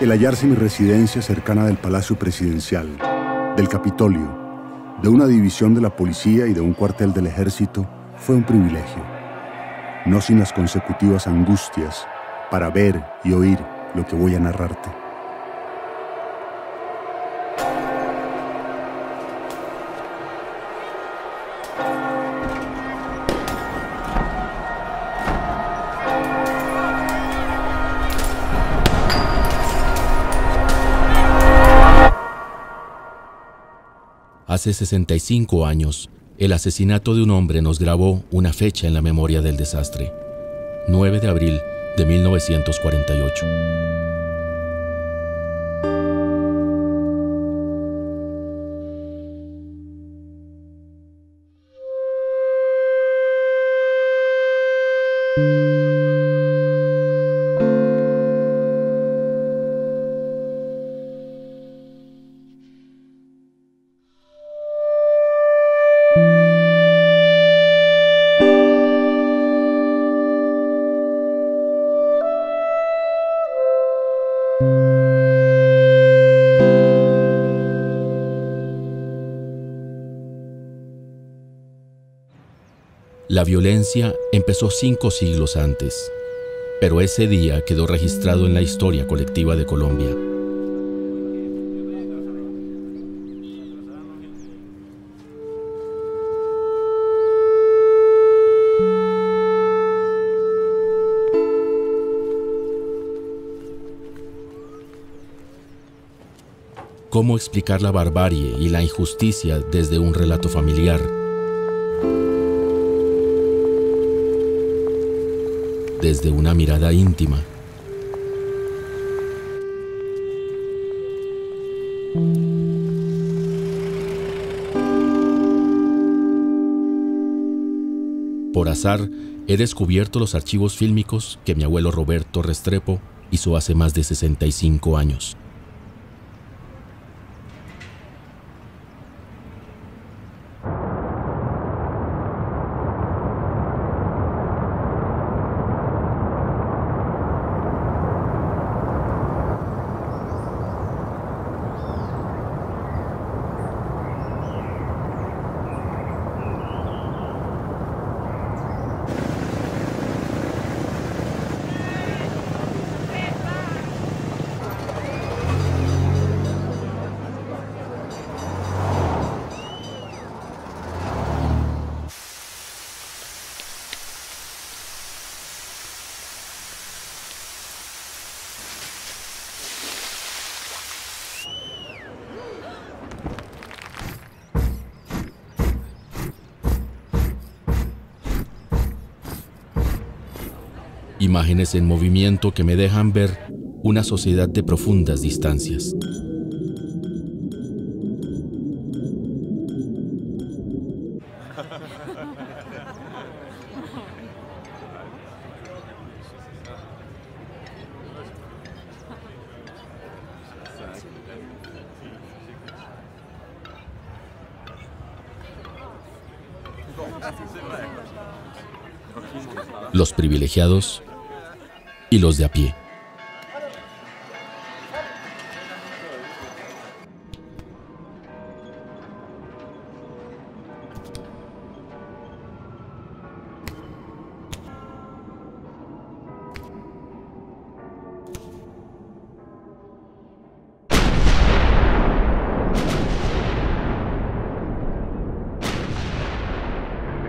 El hallarse en mi residencia cercana del Palacio Presidencial, del Capitolio, de una división de la policía y de un cuartel del ejército fue un privilegio, no sin las consecutivas angustias para ver y oír lo que voy a narrarte. Hace 65 años, el asesinato de un hombre nos grabó una fecha en la memoria del desastre. 9 de abril de 1948. La violencia empezó 5 siglos antes, pero ese día quedó registrado en la historia colectiva de Colombia. ¿Cómo explicar la barbarie y la injusticia desde un relato familiar? Desde una mirada íntima. Por azar, he descubierto los archivos fílmicos que mi abuelo Roberto Restrepo hizo hace más de 65 años. Imágenes en movimiento que me dejan ver una sociedad de profundas distancias. Los privilegiados y los de a pie.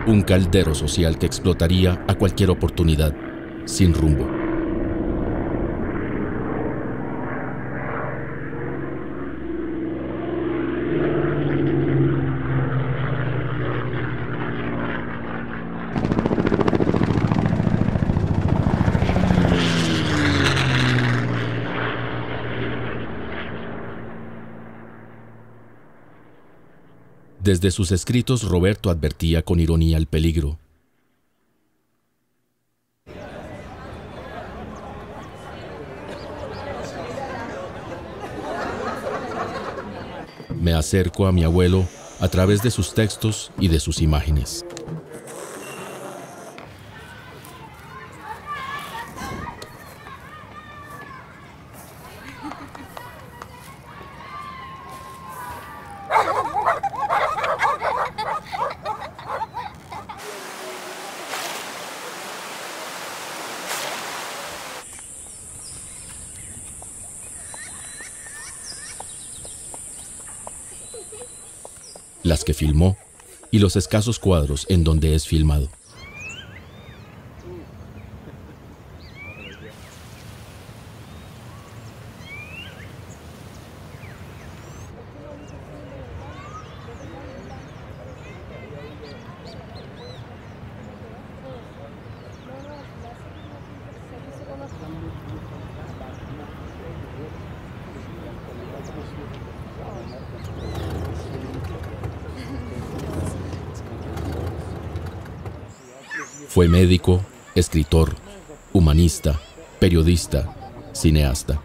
Un caldero social que explotaría a cualquier oportunidad, sin rumbo. Desde sus escritos, Roberto advertía con ironía el peligro. Me acerco a mi abuelo a través de sus textos y de sus imágenes. las que filmó y los escasos cuadros en donde es filmado. Fue médico, escritor, humanista, periodista, cineasta.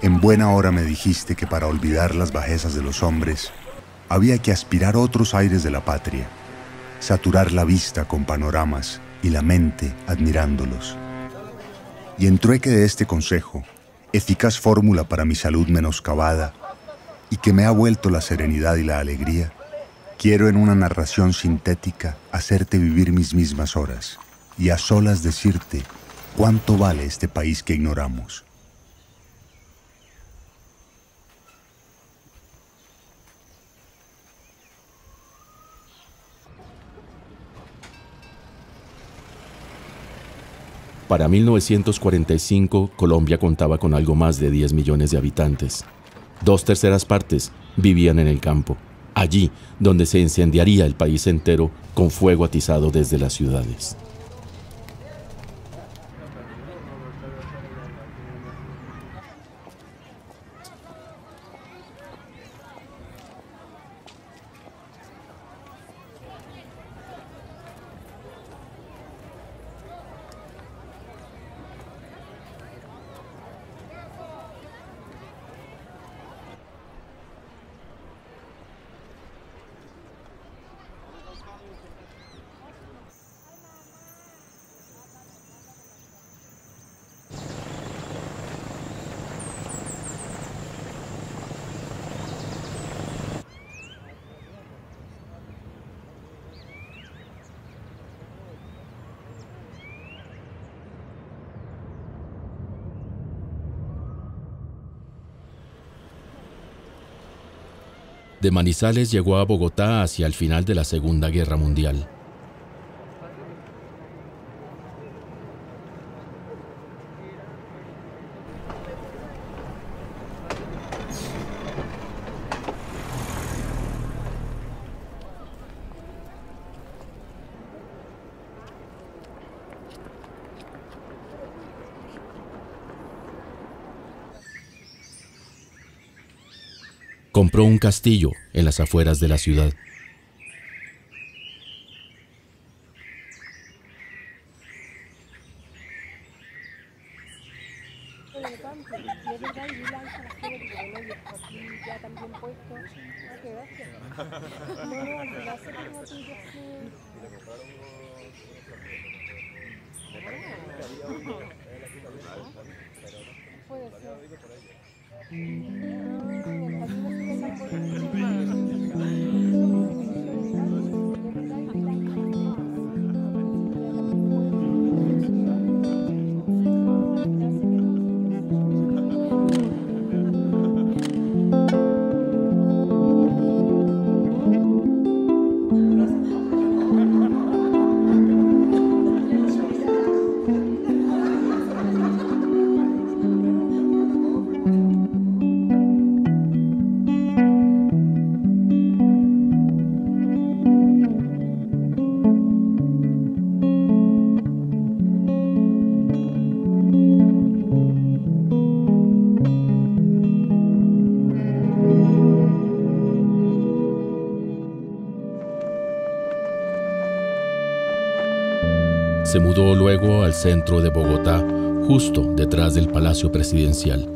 En buena hora me dijiste que para olvidar las bajezas de los hombres, había que aspirar otros aires de la patria, saturar la vista con panoramas y la mente admirándolos. Y en trueque de este consejo, eficaz fórmula para mi salud menoscabada y que me ha vuelto la serenidad y la alegría, quiero en una narración sintética hacerte vivir mis mismas horas y a solas decirte cuánto vale este país que ignoramos. Para 1945, Colombia contaba con algo más de 10 millones de habitantes. 2/3 partes vivían en el campo, allí donde se incendiaría el país entero con fuego atizado desde las ciudades. De Manizales llegó a Bogotá hacia el final de la Segunda Guerra Mundial. Compró un castillo en las afueras de la ciudad. Se mudó luego al centro de Bogotá, justo detrás del Palacio Presidencial.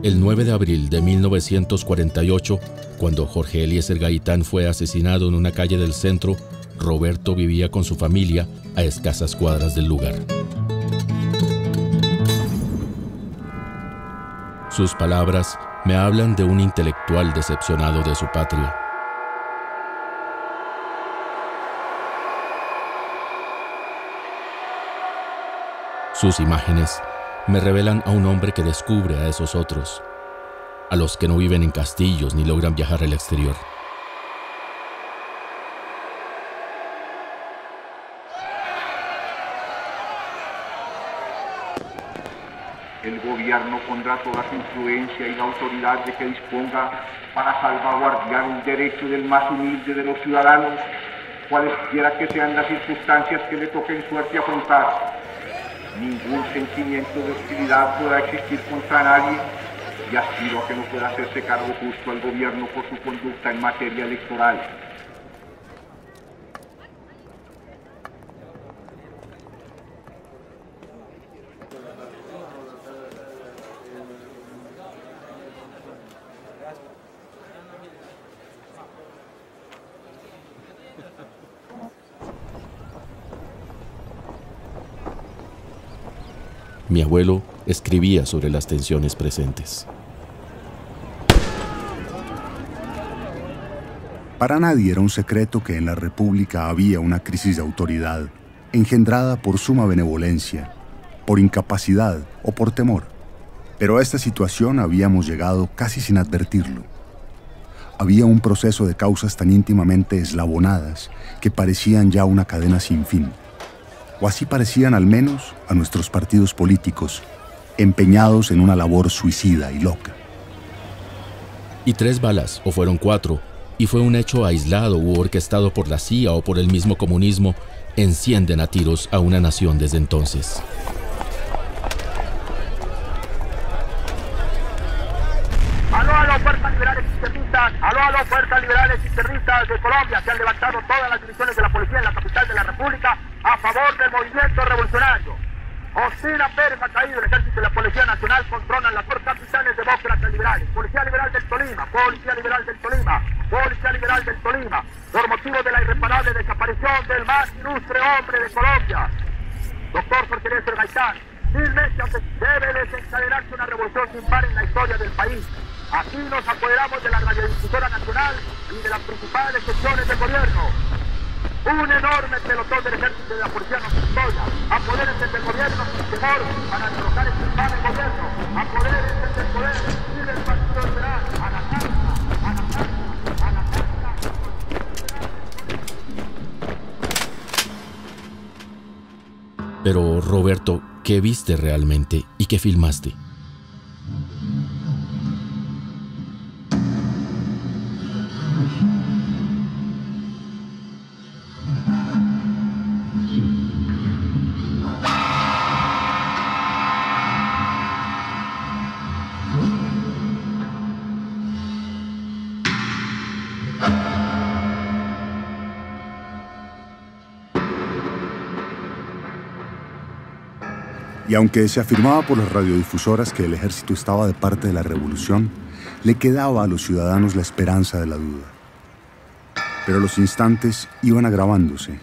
El 9 de abril de 1948, cuando Jorge Eliezer Gaitán fue asesinado en una calle del centro, Roberto vivía con su familia a escasas cuadras del lugar. Sus palabras me hablan de un intelectual decepcionado de su patria. Sus imágenes me revelan a un hombre que descubre a esos otros, a los que no viven en castillos ni logran viajar al exterior. El gobierno pondrá toda su influencia y la autoridad de que disponga para salvaguardar el derecho del más humilde de los ciudadanos, cualesquiera que sean las circunstancias que le toquen suerte afrontar. Ningún sentimiento de hostilidad podrá existir contra nadie, y aspiro a que no pueda hacerse cargo justo al gobierno por su conducta en materia electoral. Mi abuelo escribía sobre las tensiones presentes. Para nadie era un secreto que en la República había una crisis de autoridad, engendrada por suma benevolencia, por incapacidad o por temor. Pero a esta situación habíamos llegado casi sin advertirlo. Había un proceso de causas tan íntimamente eslabonadas que parecían ya una cadena sin fin. O así parecían al menos a nuestros partidos políticos, empeñados en una labor suicida y loca. Y 3 balas, o fueron 4, y fue un hecho aislado u orquestado por la CIA o por el mismo comunismo, encienden a tiros a una nación desde entonces. ¡Aló, fuerzas liberales izquierdistas! ¡Aló, fuerzas liberales izquierdistas de Colombia! Se han levantado todas las divisiones de la policía en la capital de la República a favor del movimiento revolucionario. Josina Pérez ha caído, el ejército y la Policía Nacional controlan las 2 capitales demócratas liberales. Policía Liberal del Tolima, Policía Liberal del Tolima, Policía Liberal del Tolima, por motivo de la irreparable desaparición del más ilustre hombre de Colombia, doctor Jorge Eliezer Gaitán. Finalmente debe desencadenarse una revolución sin par en la historia del país. Aquí nos apoderamos de la radiodifusora nacional y de las principales secciones del gobierno. Un enorme pelotón del ejército y de la policía nos custodia. Apodérense del gobierno sin temor para derrocar este infame gobierno. Apodérense del poder y del Partido Liberal. A la carta, a la carta, a la carta. Pero, Roberto, ¿qué viste realmente y qué filmaste? Y aunque se afirmaba por las radiodifusoras que el ejército estaba de parte de la revolución, le quedaba a los ciudadanos la esperanza de la duda. Pero los instantes iban agravándose.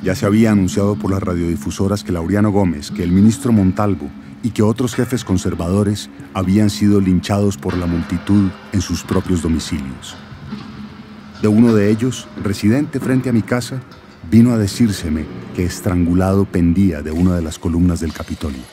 Ya se había anunciado por las radiodifusoras que Laureano Gómez, que el ministro Montalvo y que otros jefes conservadores habían sido linchados por la multitud en sus propios domicilios. De uno de ellos, residente frente a mi casa, vino a decírseme que estrangulado pendía de una de las columnas del Capitolio.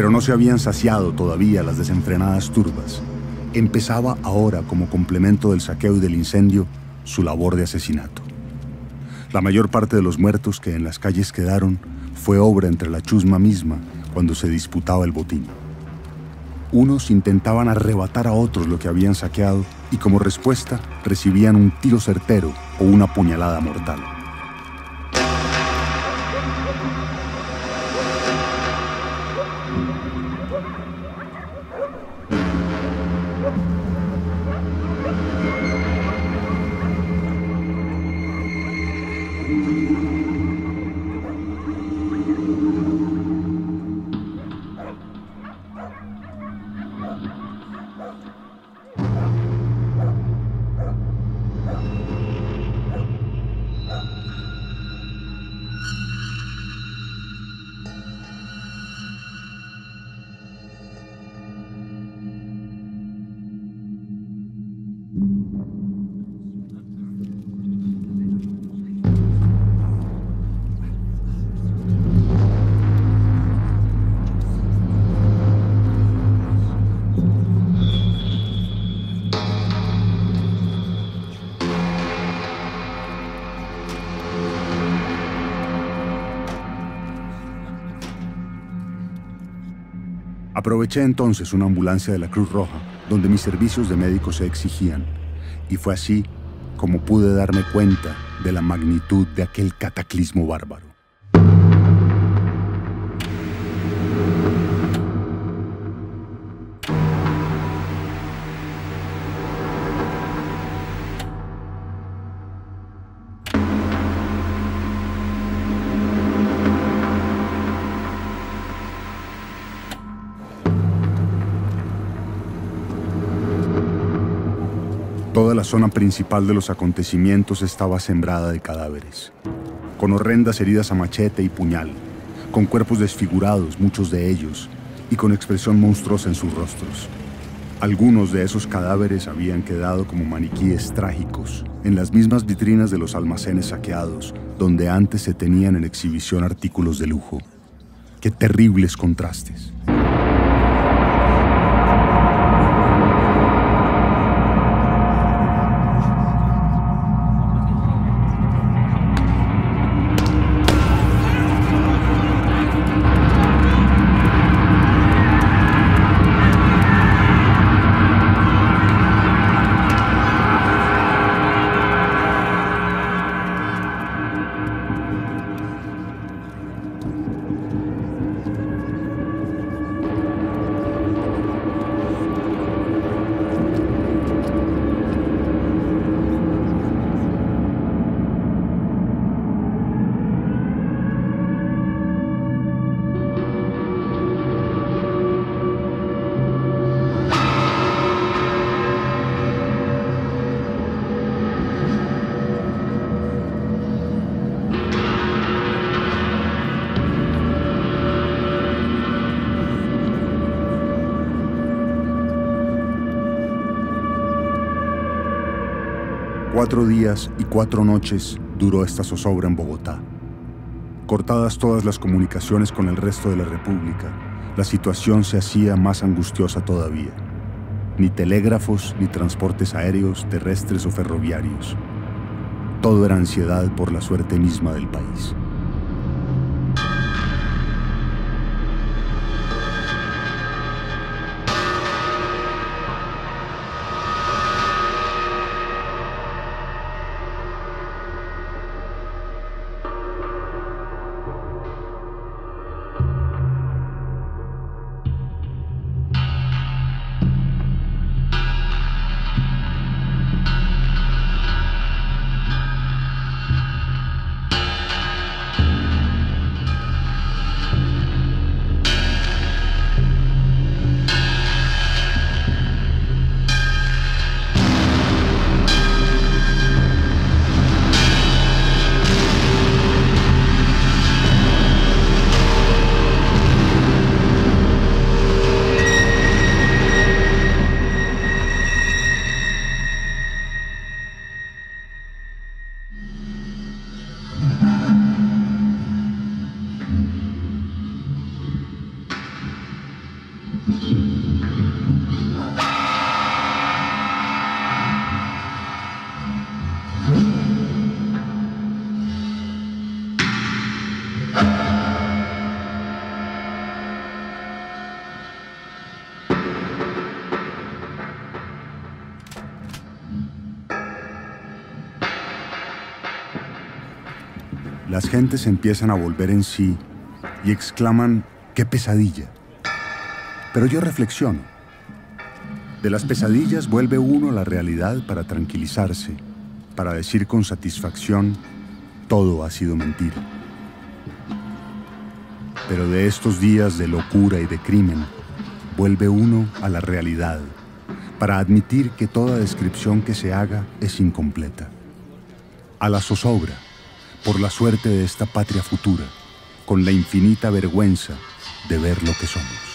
Pero no se habían saciado todavía las desenfrenadas turbas. Empezaba ahora, como complemento del saqueo y del incendio, su labor de asesinato. La mayor parte de los muertos que en las calles quedaron fue obra entre la chusma misma cuando se disputaba el botín. Unos intentaban arrebatar a otros lo que habían saqueado y como respuesta recibían un tiro certero o una puñalada mortal. Aproveché entonces una ambulancia de la Cruz Roja, donde mis servicios de médico se exigían, y fue así como pude darme cuenta de la magnitud de aquel cataclismo bárbaro. Toda la zona principal de los acontecimientos estaba sembrada de cadáveres, con horrendas heridas a machete y puñal, con cuerpos desfigurados, muchos de ellos, y con expresión monstruosa en sus rostros. Algunos de esos cadáveres habían quedado como maniquíes trágicos en las mismas vitrinas de los almacenes saqueados, donde antes se tenían en exhibición artículos de lujo. ¡Qué terribles contrastes! Cuatro días y 4 noches duró esta zozobra en Bogotá. Cortadas todas las comunicaciones con el resto de la República, la situación se hacía más angustiosa todavía. Ni telégrafos, ni transportes aéreos, terrestres o ferroviarios. Todo era ansiedad por la suerte misma del país. Las gentes empiezan a volver en sí y exclaman, ¡qué pesadilla! Pero yo reflexiono. De las pesadillas vuelve uno a la realidad para tranquilizarse, para decir con satisfacción, todo ha sido mentira. Pero de estos días de locura y de crimen, vuelve uno a la realidad, para admitir que toda descripción que se haga es incompleta. A la zozobra, por la suerte de esta patria futura, con la infinita vergüenza de ver lo que somos.